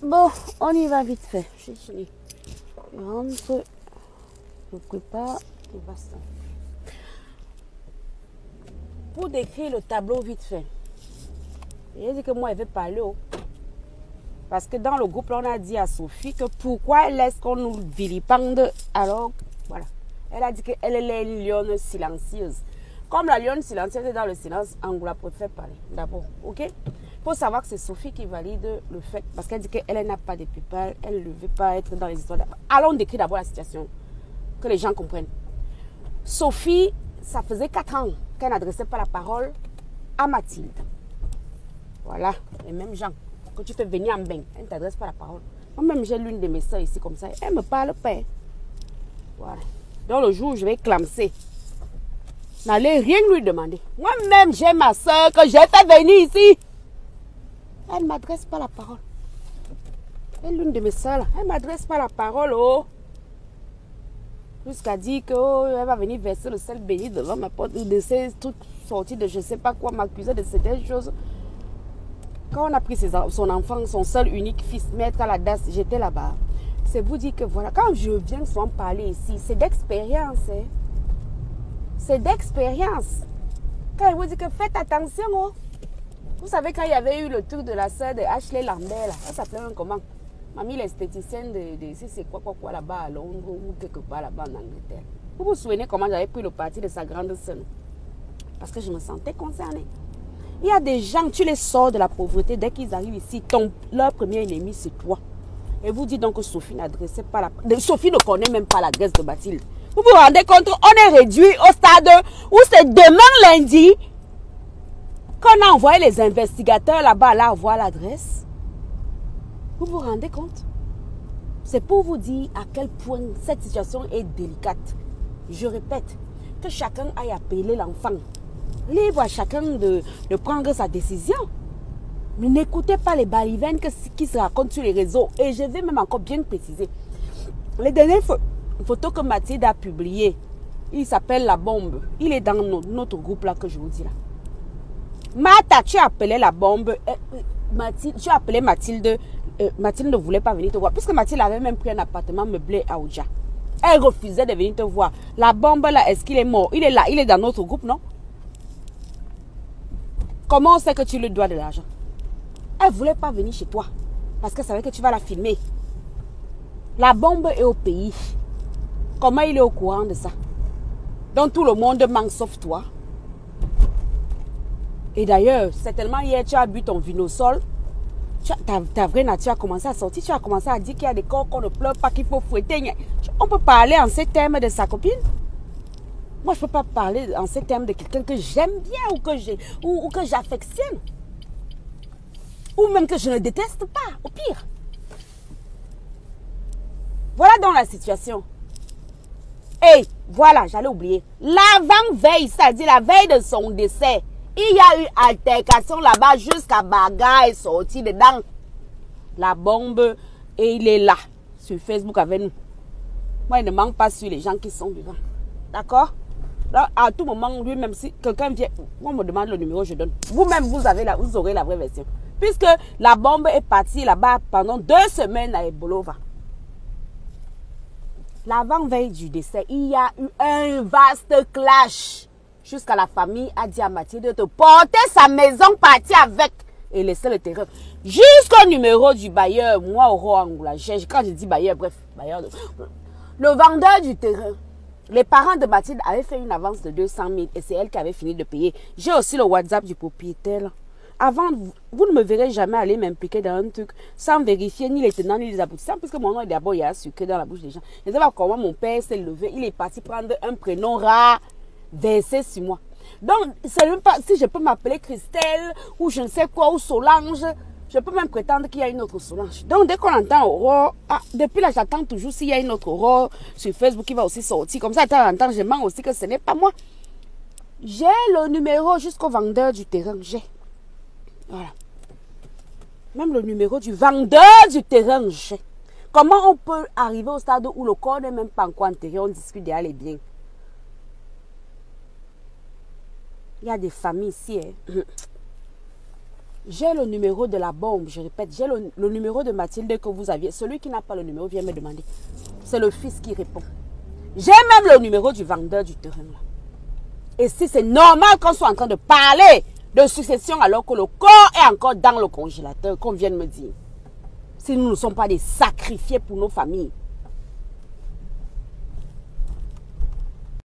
Bon, on y va vite fait. Je fini. Je rentre. Je prépare. Et basta. Pour décrire le tableau vite fait. J'ai dit que moi, elle veut parler. Parce que dans le groupe, on a dit à Sophie que pourquoi elle laisse qu'on nous vilipende. Alors, voilà. Elle a dit qu'elle est une lionne silencieuse. Comme la lionne silencieuse est dans le silence, Angoula préfère parler. D'abord, ok? Il faut savoir que c'est Sophie qui valide le fait. Parce qu'elle dit qu'elle n'a pas de pupilles. Elle ne veut pas être dans les histoires. Allons décrire d'abord la situation. Que les gens comprennent. Sophie, ça faisait 4 ans qu'elle n'adressait pas la parole à Mathilde. Voilà, les mêmes gens. Que tu fais venir en bain, elle ne t'adresse pas la parole. Moi-même, j'ai l'une de mes soeurs ici comme ça. Elle me parle pas. Voilà. Donc le jour où je vais clamser, n'allez rien lui demander. Moi-même, j'ai ma soeur que j'ai fait venir ici. Elle ne m'adresse pas la parole. Elle est l'une de mes soeurs. Elle ne m'adresse pas la parole. Oh. Jusqu'à dire qu'elle va venir verser le sel béni devant ma porte. Ou de ces trucs sortis de je ne sais pas quoi, m'accuser de certaines choses. Quand on a pris son enfant, son seul unique fils, mettre à la DAS, j'étais là-bas. C'est vous dire que voilà, quand je viens souvent parler ici, c'est d'expérience. Hein? C'est d'expérience. Quand je vous dis que faites attention. Oh. Vous savez, quand il y avait eu le truc de la sœur de Ashley Lambert, là, ça s'appelait comment? Mamie l'esthéticienne de c'est quoi là-bas à Londres ou quelque part là-bas en Angleterre. Vous vous souvenez comment j'avais pris le parti de sa grande sœur? Parce que je me sentais concernée. Il y a des gens, tu les sors de la pauvreté, dès qu'ils arrivent ici, leur premier ennemi, c'est toi. Et vous dites donc que Sophie n'adressait pas la... Sophie ne connaît même pas l'adresse de Mathilde. Vous vous rendez compte, on est réduit au stade où c'est demain lundi qu'on a envoyé les investigateurs là-bas, là, voir l'adresse. Vous vous rendez compte? C'est pour vous dire à quel point cette situation est délicate. Je répète, que chacun aille appeler l'enfant. Libre à chacun de prendre sa décision. Mais n'écoutez pas les balivernes qui se racontent sur les réseaux. Et je vais même encore bien préciser. Les dernières photos que Mathilde a publiées, il s'appelle La Bombe. Il est dans notre groupe là que je vous dis là. Martha, tu as appelé La Bombe. Mathilde, tu as appelé Mathilde. Mathilde ne voulait pas venir te voir. Puisque Mathilde avait même pris un appartement meublé à Oudja. Elle refusait de venir te voir. La Bombe là, est-ce qu'il est mort? Il est là, il est dans notre groupe, non? Comment on sait que tu lui dois de l'argent? Elle ne voulait pas venir chez toi. Parce qu'elle savait que tu vas la filmer. La Bombe est au pays. Comment il est au courant de ça? Donc tout le monde manque sauf toi. Et d'ailleurs, certainement hier tu as bu ton vinosol. Ta vraie nature a commencé à sortir. Tu as commencé à dire qu'il y a des corps qu'on ne pleure pas, qu'il faut fouetter. On peut parler en ces termes de sa copine. Moi, je ne peux pas parler en ces termes de quelqu'un que j'aime bien ou que j'affectionne. Ou même que je ne déteste pas, au pire. Voilà donc la situation. Et voilà, j'allais oublier. L'avant-veille, c'est-à-dire la veille de son décès, il y a eu altercation là-bas jusqu'à bagarre est sorti dedans. La Bombe, et il est là, sur Facebook avec nous. Moi, il ne manque pas sur les gens qui sont vivants. D'accord? À tout moment, lui-même, si quelqu'un vient, moi me demande le numéro, je donne. Vous-même, vous aurez la vraie version. Puisque La Bombe est partie là-bas pendant 2 semaines à Ebolova. L'avant-veille du décès, il y a eu un vaste clash. Jusqu'à la famille a dit à Mathilde de porter sa maison, partir avec et laisser le terrain. Jusqu'au numéro du bailleur, moi, au Angoula. Quand je dis bailleur, bref, bailleur. Le vendeur du terrain. Les parents de Mathilde avaient fait une avance de 200 000 et c'est elle qui avait fini de payer. J'ai aussi le WhatsApp du propriétaire. Là. Avant, vous ne me verrez jamais aller m'impliquer dans un truc sans vérifier ni les tenants ni les aboutissants, puisque mon nom est d'abord, il y a sucré dans la bouche des gens. Je ne sais pas comment mon père s'est levé. Il est parti prendre un prénom rare, versé sur moi. Donc, c'est même pas si je peux m'appeler Christelle ou je ne sais quoi, ou Solange. Je peux même prétendre qu'il y a une autre Solange. Donc, dès qu'on entend Aurore, depuis là, j'attends toujours s'il y a une autre Aurore sur Facebook qui va aussi sortir. Comme ça, de temps en temps, je mens aussi que ce n'est pas moi. J'ai le numéro jusqu'au vendeur du terrain. J'ai. Voilà. Même le numéro du vendeur du terrain, j'ai. Comment on peut arriver au stade où le corps n'est même pas encore enterré, on discute derrière les biens? Il y a des familles ici, hein. J'ai le numéro de la bombe, je répète, j'ai le numéro de Mathilde que vous aviez. Celui qui n'a pas le numéro vient me demander. C'est le fils qui répond. J'ai même le numéro du vendeur du terrain là. Et si c'est normal qu'on soit en train de parler de succession alors que le corps est encore dans le congélateur, qu'on vienne me dire. Si nous ne sommes pas des sacrifiés pour nos familles.